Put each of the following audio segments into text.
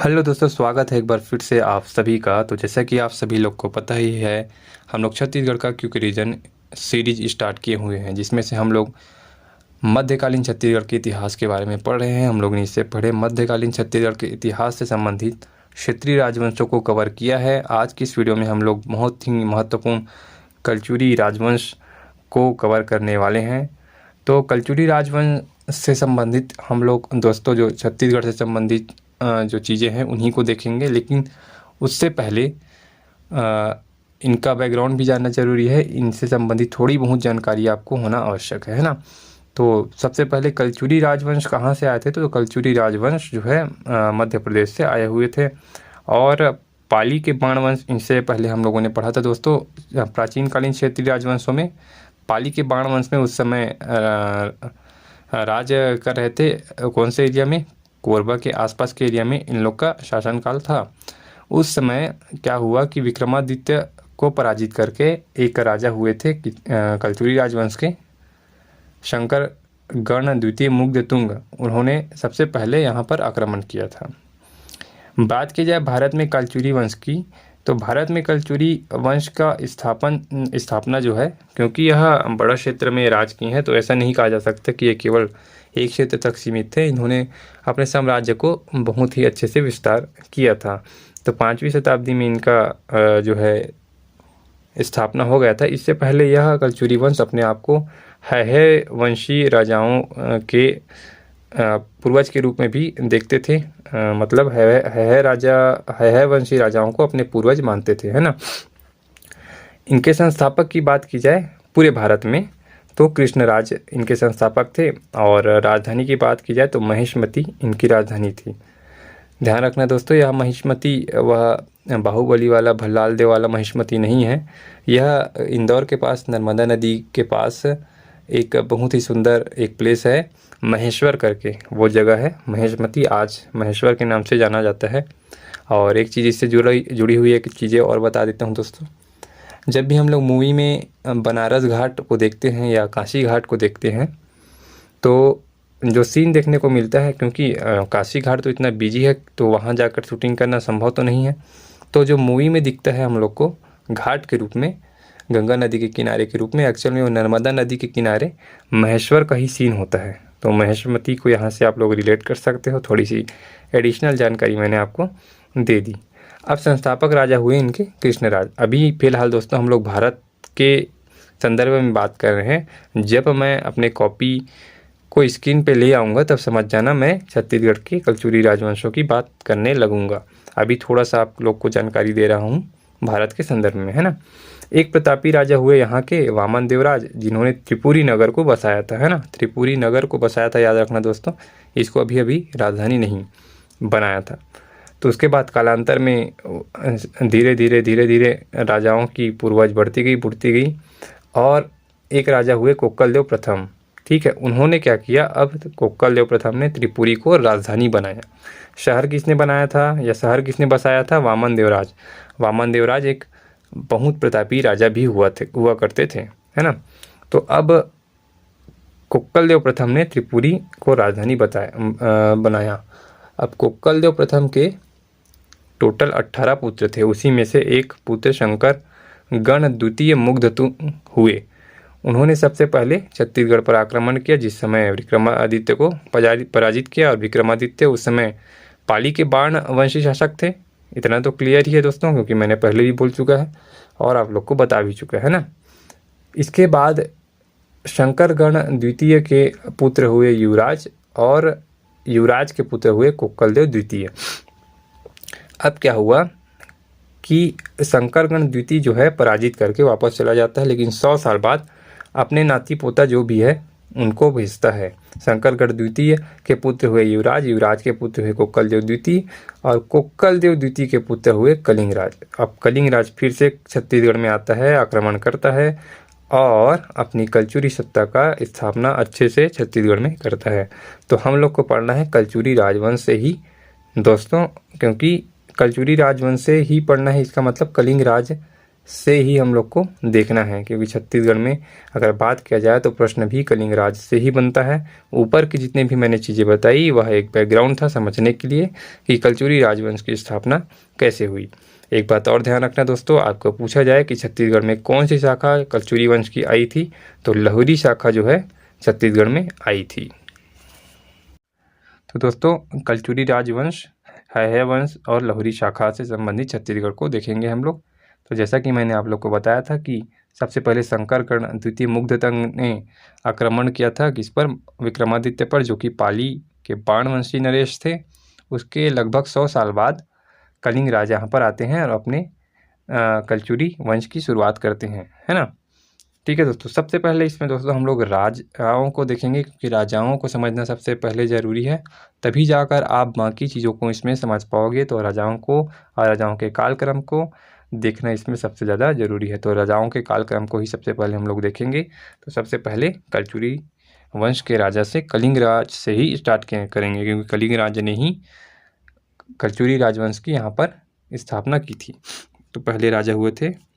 Hello दोस्तों, स्वागत है एक बार फिर से आप सभी का। तो जैसा कि आप सभी लोग को पता ही है, हम लोग छत्तीसगढ़ का क्यूक रीजन सीरीज स्टार्ट किए हुए हैं, जिसमें से हम लोग मध्यकालीन छत्तीसगढ़ के इतिहास के बारे में पढ़ रहे हैं। हम लोग ने इससे पढ़े मध्यकालीन छत्तीसगढ़ के इतिहास से संबंधित क्षेत्रीय राजवंशों को कवर किया है। आज की इस वीडियो में हम लोग बहुत ही महत्वपूर्ण कलचुरी राजवंश को कवर करने वाले हैं। तो कलचुरी राजवंश से संबंधित हम लोग दोस्तों जो छत्तीसगढ़ से संबंधित जो चीज़ें हैं उन्हीं को देखेंगे, लेकिन उससे पहले इनका बैकग्राउंड भी जानना ज़रूरी है। इनसे संबंधित थोड़ी बहुत जानकारी आपको होना आवश्यक है ना। तो सबसे पहले कलचुरी राजवंश कहाँ से आए थे? तो कलचुरी राजवंश जो है मध्य प्रदेश से आए हुए थे। और पाली के बाण वंश, इनसे पहले हम लोगों ने पढ़ा था दोस्तों प्राचीन कालीन क्षेत्रीय राजवंशों में। पाली के बाण वंश में उस समय राज कर रहे थे कौन से एरिया में? कोरबा के आसपास के एरिया में इन लोग का शासनकाल था। उस समय क्या हुआ कि विक्रमादित्य को पराजित करके एक राजा हुए थे कलचुरी राजवंश के, शंकर गण द्वितीय मुग्धतुंग। उन्होंने सबसे पहले यहाँ पर आक्रमण किया था। बात की जाए भारत में कलचुरी वंश की, तो भारत में कलचुरी वंश का स्थापना जो है, क्योंकि यह बड़ा क्षेत्र में राज की है, तो ऐसा नहीं कहा जा सकता कि ये केवल एक क्षेत्र तक सीमित थे। इन्होंने अपने साम्राज्य को बहुत ही अच्छे से विस्तार किया था। तो 5वीं शताब्दी में इनका जो है स्थापना हो गया था। इससे पहले यह कलचुरी वंश अपने आप को है वंशी राजाओं के पूर्वज के रूप में भी देखते थे। मतलब है वंशी राजाओं को अपने पूर्वज मानते थे, है ना। इनके संस्थापक की बात की जाए पूरे भारत में, तो कृष्णराज इनके संस्थापक थे। और राजधानी की बात की जाए तो महिष्मती इनकी राजधानी थी। ध्यान रखना दोस्तों, यह महिष्मती वह बाहुबली वाला भल्लाल देव वाला महिष्मती नहीं है। यह इंदौर के पास नर्मदा नदी के पास एक बहुत ही सुंदर एक प्लेस है, महेश्वर करके वो जगह है महिष्मती, आज महेश्वर के नाम से जाना जाता है। और एक चीज़ इससे जुड़ी हुई एक चीज़ें और बता देता हूँ दोस्तों। जब भी हम लोग मूवी में बनारस घाट को देखते हैं या काशी घाट को देखते हैं, तो जो सीन देखने को मिलता है, क्योंकि काशी घाट तो इतना बिजी है तो वहाँ जाकर शूटिंग करना संभव तो नहीं है, तो जो मूवी में दिखता है हम लोग को घाट के रूप में, गंगा नदी के किनारे के रूप में, एक्चुअल में वो नर्मदा नदी के किनारे महेश्वर का ही सीन होता है। तो महेश्वती को यहाँ से आप लोग रिलेट कर सकते हो। थोड़ी सी एडिशनल जानकारी मैंने आपको दे दी। अब संस्थापक राजा हुए इनके कृष्णराज। अभी फ़िलहाल दोस्तों हम लोग भारत के संदर्भ में बात कर रहे हैं। जब मैं अपने कॉपी को स्क्रीन पे ले आऊँगा तब समझ जाना मैं छत्तीसगढ़ के कलचुरी राजवंशों की बात करने लगूँगा। अभी थोड़ा सा आप लोग को जानकारी दे रहा हूँ भारत के संदर्भ में, है ना। एक प्रतापी राजा हुए यहाँ के वामन देवराज, जिन्होंने त्रिपुरी नगर को बसाया था, है ना। त्रिपुरी नगर को बसाया था, याद रखना दोस्तों। इसको अभी अभी राजधानी नहीं बनाया था। तो उसके बाद कालांतर में धीरे धीरे राजाओं की पूर्वज बढ़ती गई और एक राजा हुए कोक्कल देव प्रथम। ठीक है, उन्होंने क्या किया, अब कोक्कल देव प्रथम ने त्रिपुरी को राजधानी बनाया। शहर किसने बनाया था या शहर किसने बसाया था? वामन देवराज। वामन देवराज एक बहुत प्रतापी राजा भी हुआ करते थे, है ना। तो अब कोक्कल देव प्रथम ने त्रिपुरी को राजधानी बनाया। अब कोक्कल देव प्रथम के टोटल 18 पुत्र थे, उसी में से एक पुत्र शंकर गण द्वितीय मुग्धतुंग हुए। उन्होंने सबसे पहले छत्तीसगढ़ पर आक्रमण किया, जिस समय विक्रमादित्य को पराजित किया। और विक्रमादित्य उस समय पाली के बाण वंशी शासक थे। इतना तो क्लियर ही है दोस्तों, क्योंकि मैंने पहले भी बोल चुका है और आप लोग को बता भी चुका है ना। इसके बाद शंकर गण द्वितीय के पुत्र हुए युवराज, और युवराज के पुत्र हुए कोक्कल देव द्वितीय। अब क्या हुआ कि शंकर गण द्वितीय जो है पराजित करके वापस चला जाता है, लेकिन 100 साल बाद अपने नाती पोता जो भी है उनको भेजता है। शंकर गण द्वितीय के पुत्र हुए युवराज, युवराज के पुत्र हुए कोक्कल देव द्वितीय, और कोक्कल देव द्वितीय के पुत्र हुए कलिंगराज। अब कलिंगराज फिर से छत्तीसगढ़ में आता है, आक्रमण करता है और अपनी कलचुरी सत्ता का स्थापना अच्छे से छत्तीसगढ़ में करता है। तो हम लोग को पढ़ना है कलचुरी राजवंश से ही दोस्तों, क्योंकि कलचुरी राजवंश से ही पढ़ना है, इसका मतलब कलिंग राज से ही हम लोग को देखना है, क्योंकि छत्तीसगढ़ में अगर बात किया जाए तो प्रश्न भी कलिंग राज से ही बनता है। ऊपर की जितने भी मैंने चीज़ें बताई वह एक बैकग्राउंड था समझने के लिए कि कलचुरी राजवंश की स्थापना कैसे हुई। एक बात और ध्यान रखना दोस्तों, आपको पूछा जाए कि छत्तीसगढ़ में कौन सी शाखा कलचुरी वंश की आई थी, तो लहुरी शाखा जो है छत्तीसगढ़ में आई थी। तो दोस्तों कलचुरी राजवंश, हैहय वंश और लहुरी शाखा से संबंधित छत्तीसगढ़ को देखेंगे हम लोग। तो जैसा कि मैंने आप लोग को बताया था कि सबसे पहले शंकरकर्ण द्वितीय मुग्धतंग ने आक्रमण किया था किस पर, विक्रमादित्य पर, जो कि पाली के बाणवंशी नरेश थे। उसके लगभग 100 साल बाद कलिंग राजा यहाँ पर आते हैं और अपने कलचुरी वंश की शुरुआत करते हैं, है ना। ठीक है दोस्तों, सबसे पहले इसमें दोस्तों हम लोग राजाओं को देखेंगे, क्योंकि राजाओं को समझना सबसे पहले ज़रूरी है, तभी जाकर आप बाकी चीज़ों को इसमें समझ पाओगे। तो राजाओं को और राजाओं के कालक्रम को देखना इसमें सबसे ज़्यादा ज़रूरी है। तो राजाओं के कालक्रम को ही सबसे पहले हम लोग देखेंगे। तो सबसे पहले कलचुरी वंश के राजा से, कलिंग राज से ही स्टार्ट करेंगे, क्योंकि कलिंग राज ने ही कलचुरी राजवंश की यहाँ पर स्थापना की थी। तो पहले राजा हुए थे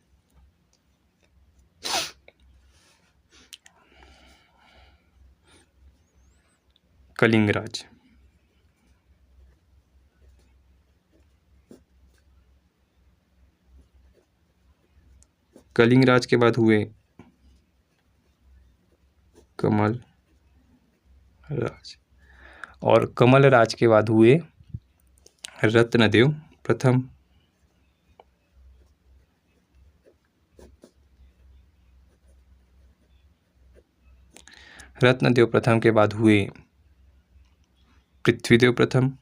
कलिंग राज। कलिंग राज के बाद हुए कमल राज, और कमल राज के बाद हुए रत्नदेव प्रथम। रत्नदेव प्रथम के बाद हुए पृथ्वीदेव प्रथम।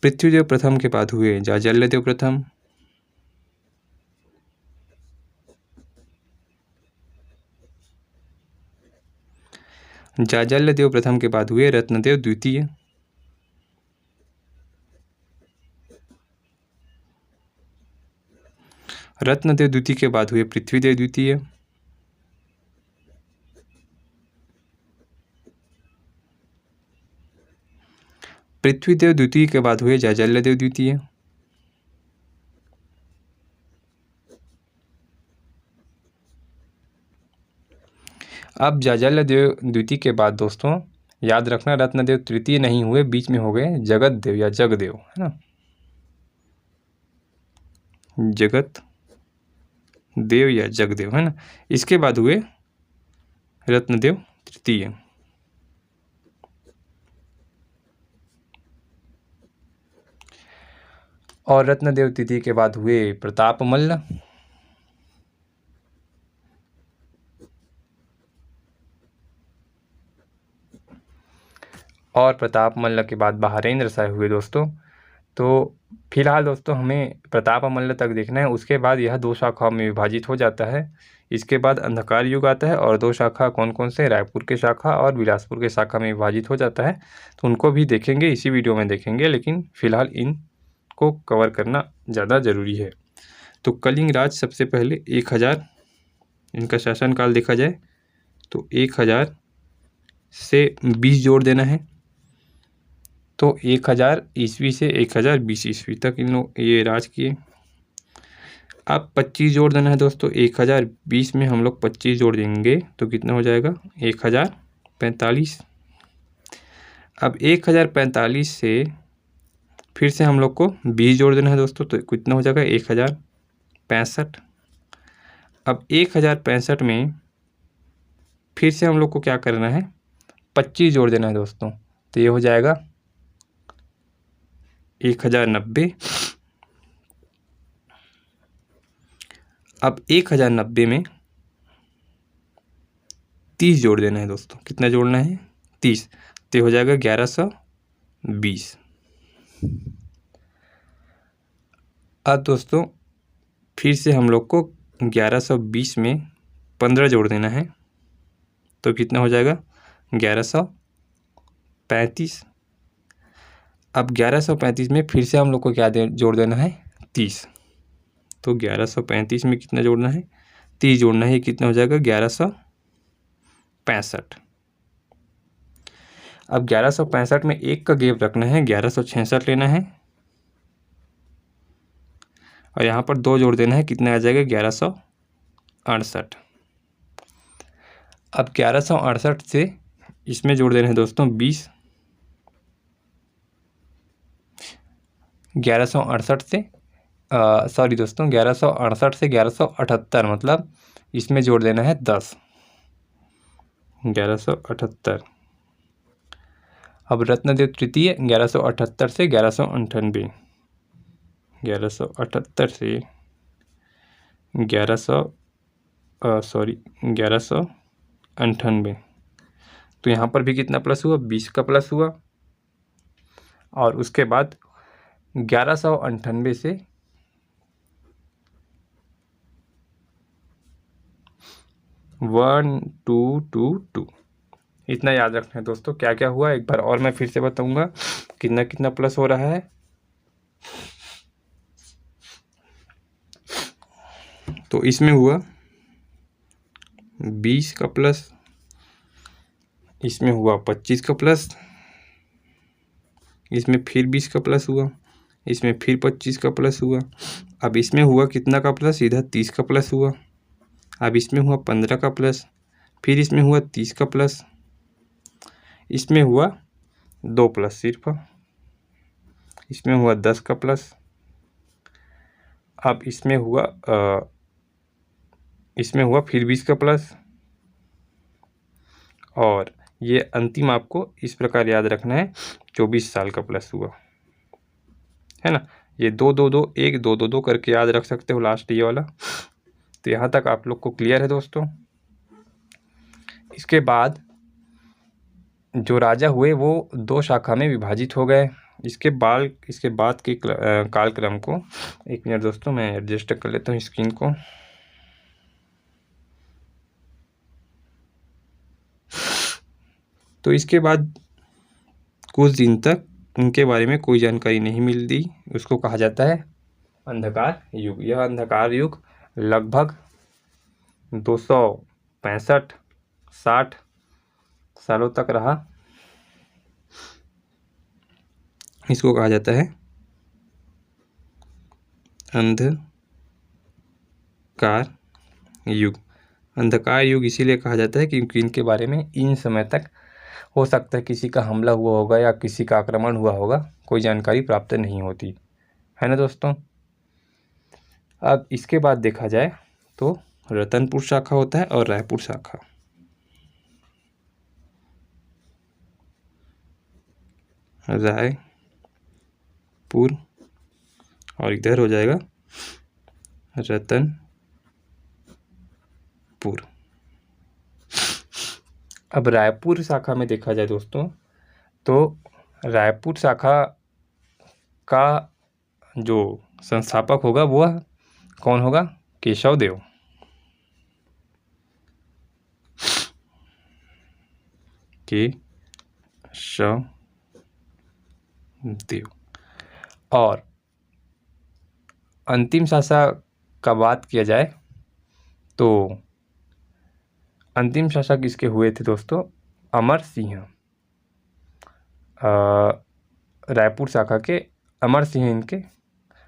पृथ्वीदेव प्रथम के बाद हुए जाजल्यदेव प्रथम। जाजल्यदेव प्रथम के बाद हुए रत्नदेव द्वितीय। रत्नदेव द्वितीय के बाद हुए पृथ्वीदेव द्वितीय। पृथ्वीदेव द्वितीय के बाद हुए जाजल्यदेव द्वितीय। अब जाजल्यदेव द्वितीय के बाद दोस्तों याद रखना, रत्नदेव तृतीय नहीं हुए, बीच में हो गए जगत देव या जगदेव, है ना, जगत देव या जगदेव, है ना। इसके बाद हुए रत्नदेव तृतीय। और रत्नदेव तृतीय के बाद हुए प्रताप मल्ल। और प्रताप मल्ल के बाद बहारेंद्र शाह हुए दोस्तों। तो फिलहाल दोस्तों हमें प्रताप मल्ल तक देखना है, उसके बाद यह 2 शाखाओं में विभाजित हो जाता है। इसके बाद अंधकार युग आता है और 2 शाखा कौन कौन से, रायपुर के शाखा और बिलासपुर के शाखा में विभाजित हो जाता है। तो उनको भी देखेंगे, इसी वीडियो में देखेंगे, लेकिन फिलहाल इनको कवर करना ज़्यादा ज़रूरी है। तो कलिंग राज सबसे पहले 1000, इनका शासनकाल देखा जाए तो 1000 से 20 जोड़ देना है। तो 1000 ईस्वी से 1020 ईस्वी तक इन लोग ये राज किए। अब 25 जोड़ देना है दोस्तों, 1020 में हम लोग 25 जोड़ देंगे तो कितना हो जाएगा 1045। अब 1045 से फिर से हम लोग को 20 जोड़ देना है दोस्तों, तो कितना हो जाएगा 1065। अब 1065 में फिर से हम लोग को क्या करना है, 25 जोड़ देना है दोस्तों, तो ये हो जाएगा 1090। अब 1090 में 30 जोड़ देना है दोस्तों, कितना जोड़ना है 30, तो हो जाएगा 1120। अब दोस्तों फिर से हम लोग को 1120 में 15 जोड़ देना है, तो कितना हो जाएगा 1135। अब 1135 में फिर से हम लोग को क्या जोड़ देना है 30, तो 1135 में कितना जोड़ना है 30 जोड़ना है, कितना हो जाएगा 1165। अब 1165 में 1 का गैप रखना है, 1166 लेना है और यहाँ पर 2 जोड़ देना है, कितना आ जाएगा 1168। अब 1168 से इसमें जोड़ देना है दोस्तों 20, 1168 से सॉरी दोस्तों 1168 से 1178, मतलब इसमें जोड़ देना है 10, 1178। अब रत्नदेव तृतीय 1178 से 1198, 1178 से 1198, तो यहाँ पर भी कितना प्लस हुआ, 20 का प्लस हुआ। और उसके बाद 1198 से 1222, इतना याद रखना है दोस्तों। क्या क्या हुआ एक बार और मैं फिर से बताऊंगा, कितना कितना प्लस हो रहा है। तो इसमें हुआ 20 का प्लस, इसमें हुआ 25 का प्लस, इसमें फिर 20 का प्लस हुआ, इसमें फिर 25 का प्लस हुआ। अब इसमें हुआ कितना का प्लस, इधर 30 का प्लस हुआ। अब इसमें हुआ 15 का प्लस, फिर इसमें हुआ 30 का प्लस, इसमें हुआ 2 प्लस सिर्फ, इसमें हुआ 10 का प्लस। अब इसमें हुआ फिर 20 का प्लस, और ये अंतिम आपको इस प्रकार याद रखना है, 24 साल का प्लस हुआ है ना। ये 2 2 2 1 2 2 2 करके याद रख सकते हो लास्ट ये वाला। तो यहाँ तक आप लोग को क्लियर है दोस्तों। इसके बाद जो राजा हुए वो 2 शाखा में विभाजित हो गए। इसके बाद के कालक्रम को, एक मिनट दोस्तों मैं एडजस्ट कर लेता हूँ स्क्रीन को। तो इसके बाद कुछ दिन तक उनके बारे में कोई जानकारी नहीं मिलती, उसको कहा जाता है अंधकार युग। यह अंधकार युग लगभग 265-60 सालों तक रहा। इसको कहा जाता है अंधकार युग। अंधकार युग इसीलिए कहा जाता है क्योंकि इनके बारे में इन समय तक हो सकता है किसी का हमला हुआ होगा या किसी का आक्रमण हुआ होगा, कोई जानकारी प्राप्त नहीं होती है ना दोस्तों। अब इसके बाद देखा जाए तो रतनपुर शाखा होता है और रायपुर शाखा। रायपुर और इधर हो जाएगा रतनपुर। अब रायपुर शाखा में देखा जाए दोस्तों तो रायपुर शाखा का जो संस्थापक होगा वह कौन होगा, केशव देव। केशव देव। और अंतिम शासक का बात किया जाए तो अंतिम शासक इसके हुए थे दोस्तों अमर सिंह। रायपुर शाखा के अमर सिंह इनके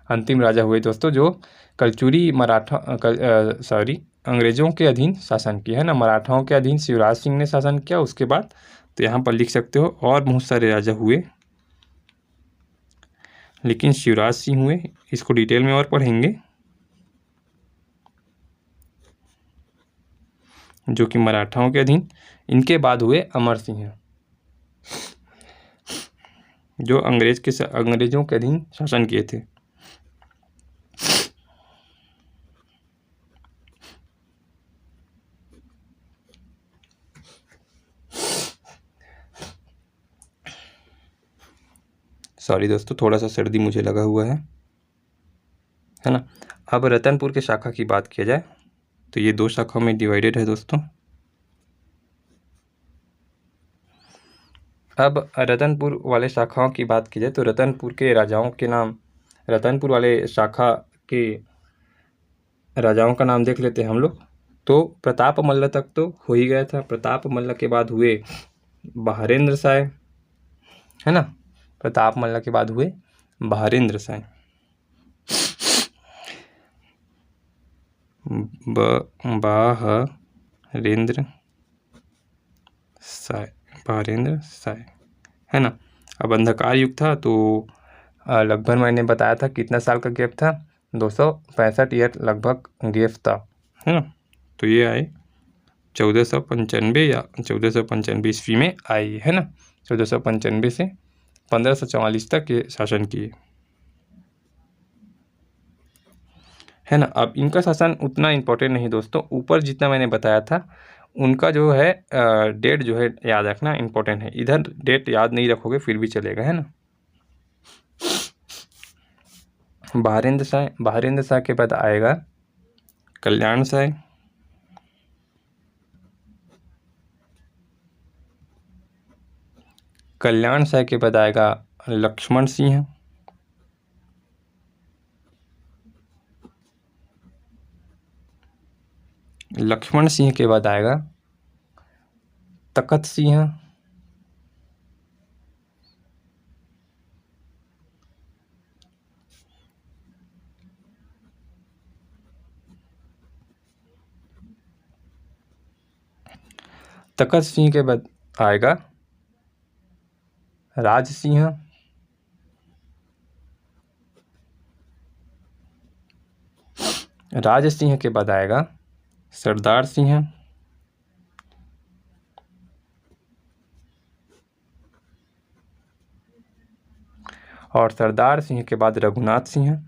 अंतिम राजा हुए दोस्तों, जो कलचुरी अंग्रेजों के अधीन शासन किया है ना। मराठाओं के अधीन शिवराज सिंह ने शासन किया उसके बाद। तो यहाँ पर लिख सकते हो और बहुत सारे राजा हुए, लेकिन शिवराज सिंह हुए, इसको डिटेल में और पढ़ेंगे, जो कि मराठाओं के अधीन। इनके बाद हुए अमर सिंह, जो अंग्रेजों के अधीन शासन किए थे। सॉरी दोस्तों, थोड़ा सा सर्दी मुझे लगा हुआ है ना। अब रतनपुर के शाखा की बात किया जाए तो ये 2 शाखाओं में डिवाइडेड है दोस्तों। अब रतनपुर वाले शाखाओं की बात की जाए तो रतनपुर के राजाओं के नाम, रतनपुर वाले शाखा के राजाओं का नाम देख लेते हैं हम लोग। तो प्रताप मल्ल तक तो हो ही गया था। प्रताप मल्ल के बाद हुए बहारेंद्र शाह, है ना। प्रताप मल्ल के बाद हुए बहारेंद्र शाह। बहारेंद्र शाह, बहारेंद्र शाह, है ना। अब अंधकार युग था तो लगभग मैंने बताया था कितना साल का गैप था, 265 ईयर लगभग गैप था, है ना। तो ये आए 1495 या 1495 ईस्वी में आई, है ना। 1495 से 1544 तक ये शासन किए, है ना। अब इनका शासन उतना इम्पोर्टेंट नहीं दोस्तों, ऊपर जितना मैंने बताया था उनका जो है डेट जो है याद रखना इम्पोर्टेंट है। इधर डेट याद नहीं रखोगे फिर भी चलेगा, है ना। बहारेंद्र शाह, बहारेंद्र शाह के बाद आएगा कल्याण शाह, कल्याण शाह के बाद आएगा लक्ष्मण सिंह, लक्ष्मण सिंह के बाद आएगा तखत सिंह, तखत सिंह के बाद आएगा राज सिंह, राज सिंह के बाद आएगा सरदार सिंह, और सरदार सिंह के बाद रघुनाथ सिंह,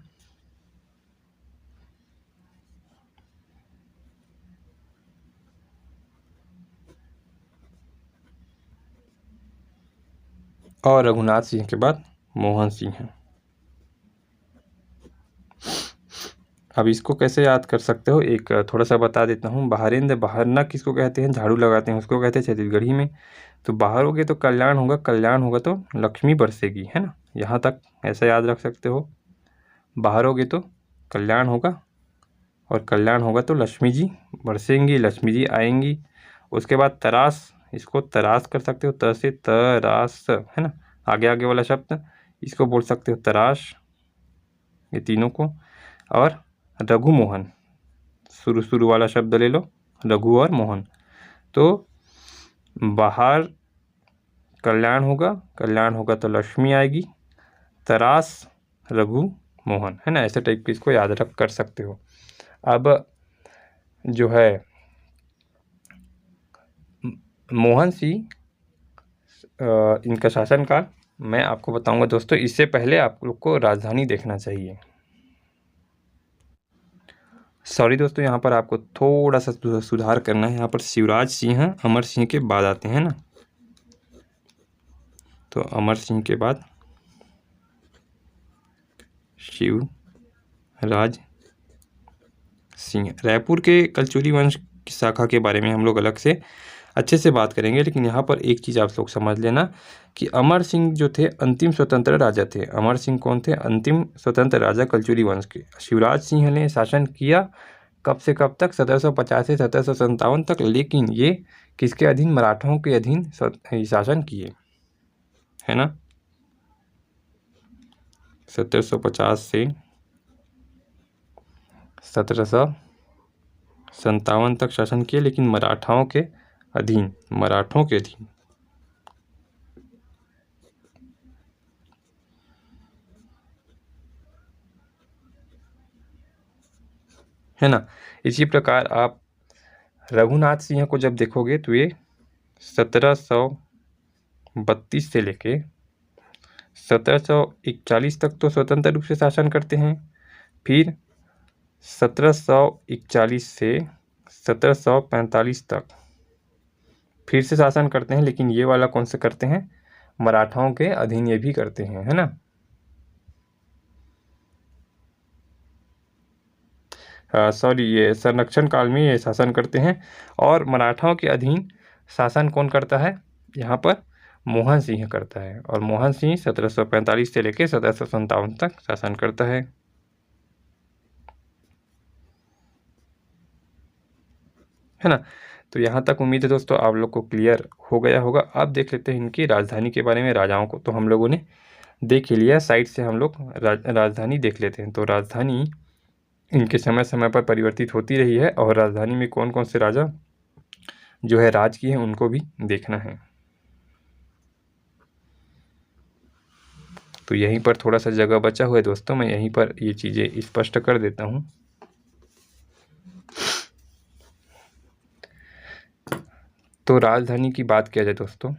और रघुनाथ सिंह के बाद मोहन सिंह। अब इसको कैसे याद कर सकते हो, एक थोड़ा सा बता देता हूँ। बहारेंद्र, बहारना किसको कहते हैं, झाड़ू लगाते हैं उसको कहते हैं छत्तीसगढ़ी में। तो बहारोगे तो कल्याण होगा, कल्याण होगा तो लक्ष्मी बरसेगी, है ना। यहाँ तक ऐसा याद रख सकते हो। बहारोगे तो कल्याण होगा और कल्याण होगा तो लक्ष्मी जी बरसेंगी, लक्ष्मी जी आएंगी। उसके बाद तरास, इसको तरास कर सकते हो, त से तरास, है ना। आगे आगे वाला शब्द इसको बोल सकते हो तराश, ये तीनों को। और रघु मोहन, शुरू वाला शब्द ले लो, रघु और मोहन। तो बाहर कल्याण होगा तो लक्ष्मी आएगी, तरास रघु मोहन, है ना। ऐसे टाइप के इसको याद रख कर सकते हो। अब जो है मोहन सिंह, इनका शासनकाल मैं आपको बताऊंगा दोस्तों। इससे पहले आप लोग को राजधानी देखना चाहिए। सॉरी दोस्तों, यहाँ पर आपको थोड़ा सा सुधार करना है। यहाँ पर शिवराज सिंह अमर सिंह के बाद आते हैं ना। तो अमर सिंह के बाद शिवराज सिंह। रायपुर के कलचुरी वंश की शाखा के बारे में हम लोग अलग से अच्छे से बात करेंगे, लेकिन यहाँ पर एक चीज़ आप लोग समझ लेना कि अमर सिंह जो थे अंतिम स्वतंत्र राजा थे। अमर सिंह कौन थे, अंतिम स्वतंत्र राजा कलचुरी वंश के। शिवराज सिंह ने शासन किया कब से कब तक, 1750 से 1757 तक। लेकिन ये किसके अधीन, मराठों के अधीन शासन किए, है ना। 1750 से 1757 तक शासन किए, लेकिन मराठों के अधीन, मराठों के अधीन। है ना। इसी प्रकार आप रघुनाथ सिंह को जब देखोगे तो ये 1732 से लेके 1741 तक तो स्वतंत्र रूप से शासन करते हैं। फिर 1741 से 1745 तक फिर से शासन करते हैं, लेकिन ये वाला कौन से करते हैं, मराठाओं के अधीन ये भी करते हैं, है ना। सॉरी, ये संरक्षण काल में ये शासन करते हैं। और मराठाओं के अधीन शासन कौन करता है, यहाँ पर मोहन सिंह करता है। और मोहन सिंह 1745 से लेकर 1757 तक शासन करता है ना। तो यहाँ तक उम्मीद है दोस्तों आप लोग को क्लियर हो गया होगा। अब देख लेते हैं इनकी राजधानी के बारे में। राजाओं को तो हम लोगों ने देख ही लिया, साइड से हम लोग राजधानी देख लेते हैं। तो राजधानी इनके समय समय पर परिवर्तित होती रही है, और राजधानी में कौन कौन से राजा जो है राज किए हैं उनको भी देखना है। तो यहीं पर थोड़ा सा जगह बचा हुआ है दोस्तों, मैं यहीं पर ये चीज़ें स्पष्ट कर देता हूँ। तो राजधानी की बात किया जाए दोस्तों,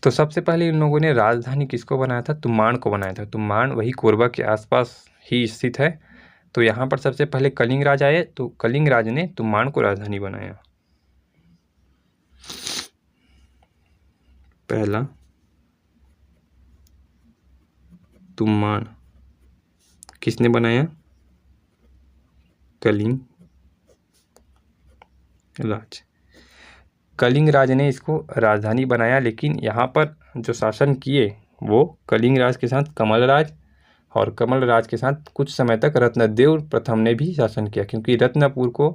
तो सबसे पहले इन लोगों ने राजधानी किसको बनाया था? तुम्बाड़ को बनाया था। तुम्बाड़ वही कोरबा के आसपास ही स्थित है। तो यहाँ पर सबसे पहले कलिंग राज आए, तो कलिंग राज ने तुम्बाड़ को राजधानी बनाया। पहला तुम्बाड़ किसने बनाया? कलिंग राज। कलिंग राज ने इसको राजधानी बनाया, लेकिन यहाँ पर जो शासन किए वो कलिंग राज के साथ कमल राज, और कमल राज के साथ कुछ समय तक रत्नदेव प्रथम ने भी शासन किया, क्योंकि रत्नपुर को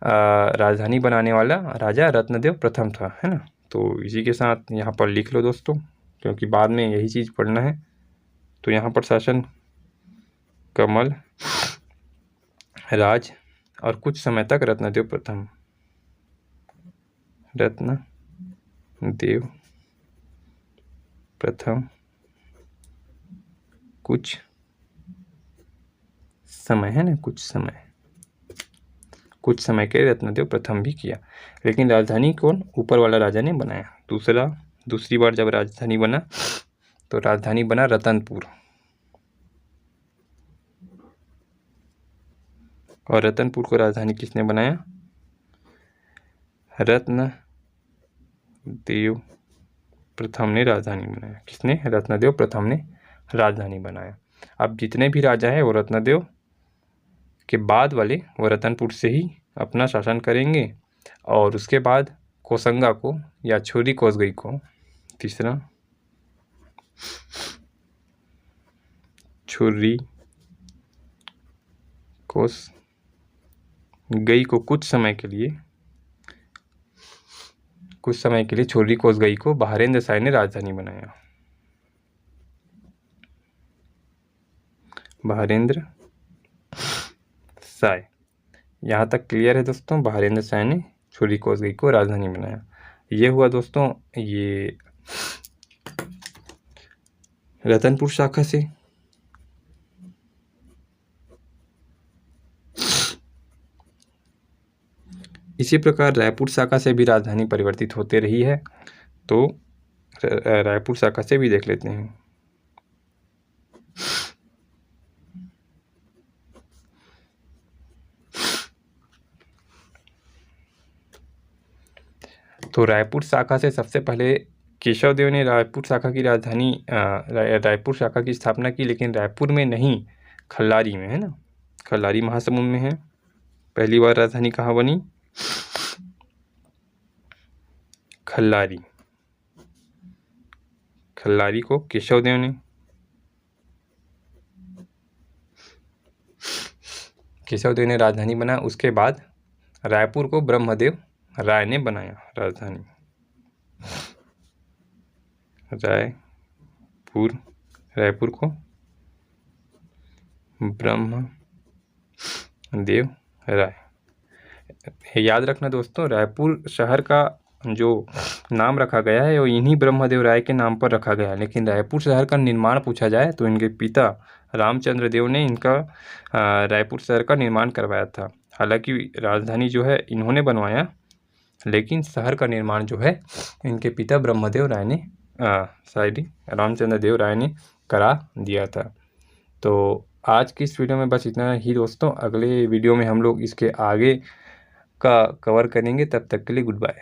राजधानी बनाने वाला राजा रत्नदेव प्रथम था, है ना। तो इसी के साथ यहाँ पर लिख लो दोस्तों, क्योंकि बाद में यही चीज़ पढ़ना है। तो यहाँ पर शासन कमल राज और कुछ समय तक रत्नदेव प्रथम, रत्नदेव प्रथम कुछ समय, है ना, कुछ समय के रत्नदेव प्रथम भी किया, लेकिन राजधानी कौन? ऊपर वाला राजा ने बनाया। दूसरी बार जब राजधानी बना तो राजधानी बना रतनपुर, और रतनपुर को राजधानी किसने बनाया? रत्नदेव प्रथम ने राजधानी बनाया। किसने? रत्नदेव प्रथम ने राजधानी बनाया। अब जितने भी राजा हैं वो रत्नदेव के बाद वाले वो रतनपुर से ही अपना शासन करेंगे, और उसके बाद कोसंगा को या छुरी कोसगई को, तीसरा छुरी कोसगई को कुछ समय के लिए छुरी कोसगई को बहारेंद्र शाह ने राजधानी बनाया। बहारेंद्र शाह, यहाँ तक क्लियर है दोस्तों? बहारेंद्र शाह ने छुरी कोसगई को राजधानी बनाया। ये हुआ दोस्तों ये रतनपुर शाखा से। इसी प्रकार रायपुर शाखा से भी राजधानी परिवर्तित होते रही है, तो रायपुर शाखा से भी देख लेते हैं। तो रायपुर शाखा से सबसे पहले केशव देव ने रायपुर शाखा की राजधानी रायपुर शाखा की स्थापना की, लेकिन रायपुर में नहीं, खल्लारी में, है ना। खल्लारी महासमुंद में है। पहली बार राजधानी कहाँ बनी? खल्लारी को केशव देव ने राजधानी बनाया। उसके बाद रायपुर को ब्रह्मदेव राय ने बनाया राजधानी। रायपुर को ब्रह्मदेव राय। याद रखना दोस्तों, रायपुर शहर का जो नाम रखा गया है वो इन्हीं ब्रह्मदेव राय के नाम पर रखा गया है, लेकिन रायपुर शहर का निर्माण पूछा जाए तो इनके पिता रामचंद्र देव ने इनका रायपुर शहर का निर्माण करवाया था। हालांकि राजधानी जो है इन्होंने बनवाया, लेकिन शहर का निर्माण जो है इनके पिता ब्रह्मदेव राय ने रामचंद्र देव राय ने करा दिया था। तो आज की इस वीडियो में बस इतना ही दोस्तों। अगले वीडियो में हम लोग इसके आगे का कवर करेंगे। तब तक के लिए गुड बाय।